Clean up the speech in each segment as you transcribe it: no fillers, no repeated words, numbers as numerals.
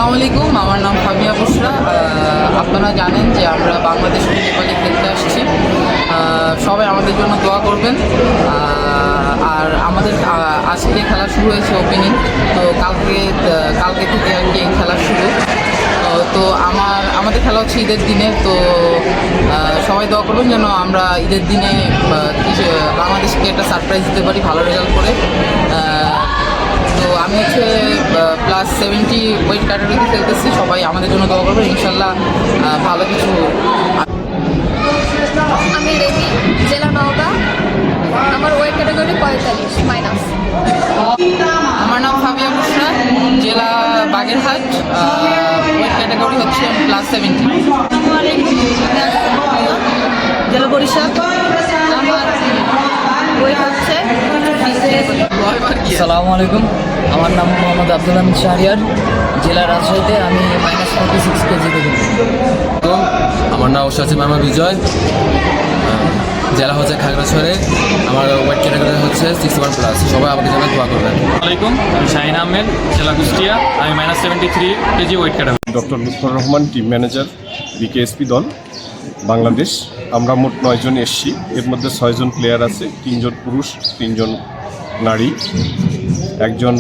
আসসালামু আলাইকুম, আমার নাম ফাবিয়া বুশরা। আপনারা জানেন যে আমরা বাংলাদেশ নেপালে খেলতে আসছি। সবাই আমাদের জন্য দোয়া করবেন। আর আমাদের আজকে খেলা শুরু হয়েছে ওপেনিং, তো কালকে থেকে আর কি খেলা শুরু। তো আমাদের খেলা হচ্ছে ঈদের দিনে, তো সবাই দোয়া করবেন যেন আমরা ঈদের দিনে বাংলাদেশকে একটা সারপ্রাইজ দিতে পারি ভালো রেজাল্ট করে। তো আমি হচ্ছে +70 ওয়েট ক্যাটাগরিতে খেলতেছি। সবাই আমাদের জন্য দোয়া করবেন, ইনশাল্লাহ ভালো কিছু। আমি রেমি, জেলা নওগাঁ। আমার ওয়েট ক্যাটাগরি 45 - আমার নাম ফাবিয়া বুশরা, জেলা বাগেরহাট। ওয়েট ক্যাটাগরি হচ্ছে +70। জেলা বরিশাল। আমার ওয়েট হচ্ছে আসসালামু আলাইকুম, আমার নাম মোহাম্মদ আব্দুল হামিদ শাহরিয়ার, জেলা রাজশাহীতে। আমি -46 কেজিতে খেলি। আমার নাম ওসাসিম মামা বিজয়, জেলা হচ্ছে খাগড়াছড়ি। আমার ওয়েট ক্যাটাগরি হচ্ছে 61+। সবাই আমাদের জন্য দোয়া করবেন। আসসালামাইকুম, আমি শাহিন আহমেদ, জেলা কুষ্টিয়া। আমি -73 KG weight category. Doctor Lutfor Rahman, team manager, BKSP দল বাংলাদেশ। আমরা মোট 9 জন এসছি। এর মধ্যে 6 জন প্লেয়ার আছে, 3 জন পুরুষ, 3 জন নারী, 1 জন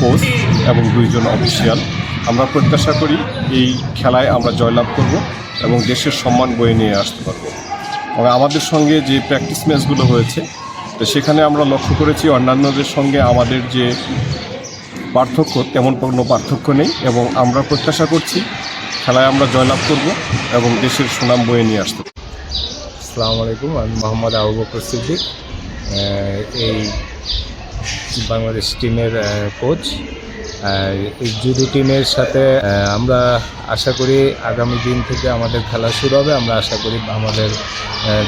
কোচ এবং 2 জন অফিসিয়াল। আমরা প্রত্যাশা করি এই খেলায় আমরা জয়লাভ করব এবং দেশের সম্মান বয়ে নিয়ে আসতে পারব। এবং আমাদের সঙ্গে যে প্র্যাকটিস ম্যাচগুলো হয়েছে, তো সেখানে আমরা লক্ষ্য করেছি অন্যান্যদের সঙ্গে আমাদের যে পার্থক্য, তেমন কোনো পার্থক্য নেই। এবং আমরা প্রত্যাশা করছি খেলায় আমরা জয়লাভ করব এবং দেশের সুনাম বয়ে নিয়ে আসতে পারব। আসসালামু আলাইকুম, আমি মোহাম্মদ আবু বকর সিদ্দিক, এই বাংলাদেশ টিমের কোচ। এই জুডো টিমের সাথে আমরা আশা করি আগামী দিন থেকে আমাদের খেলা শুরু হবে। আমরা আশা করি আমাদের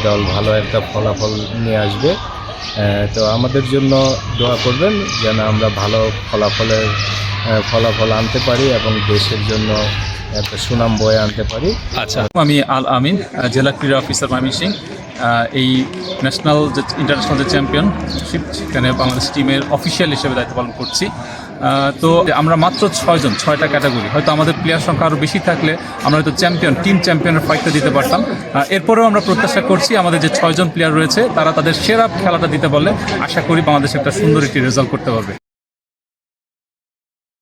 দল ভালো একটা ফলাফল নিয়ে আসবে। তো আমাদের জন্য দোয়া করবেন যেন আমরা ভালো ফলাফল আনতে পারি এবং দেশের জন্য একটা সুনাম বয়ে আনতে পারি। আচ্ছা, আমি আল আমিন, জেলা ক্রীড়া অফিসার ময়মনসিংহ। এই ন্যাশনাল যে ইন্টারন্যাশনাল যে চ্যাম্পিয়নশিপ, সেখানে বাংলাদেশ টিমের অফিসিয়াল হিসেবে দায়িত্ব পালন করছি। তো আমরা মাত্র 6 জন, 6টা ক্যাটাগরি। হয়তো আমাদের প্লেয়ার সংখ্যা আরও বেশি থাকলে আমরা হয়তো টিম চ্যাম্পিয়নের ফাইটটা দিতে পারতাম। এরপরেও আমরা প্রত্যাশা করছি আমাদের যে 6 জন প্লেয়ার রয়েছে তারা তাদের সেরা খেলাটা দিতে পারলে আশা করি বাংলাদেশ একটা সুন্দর একটি রেজাল্ট করতে পারবে।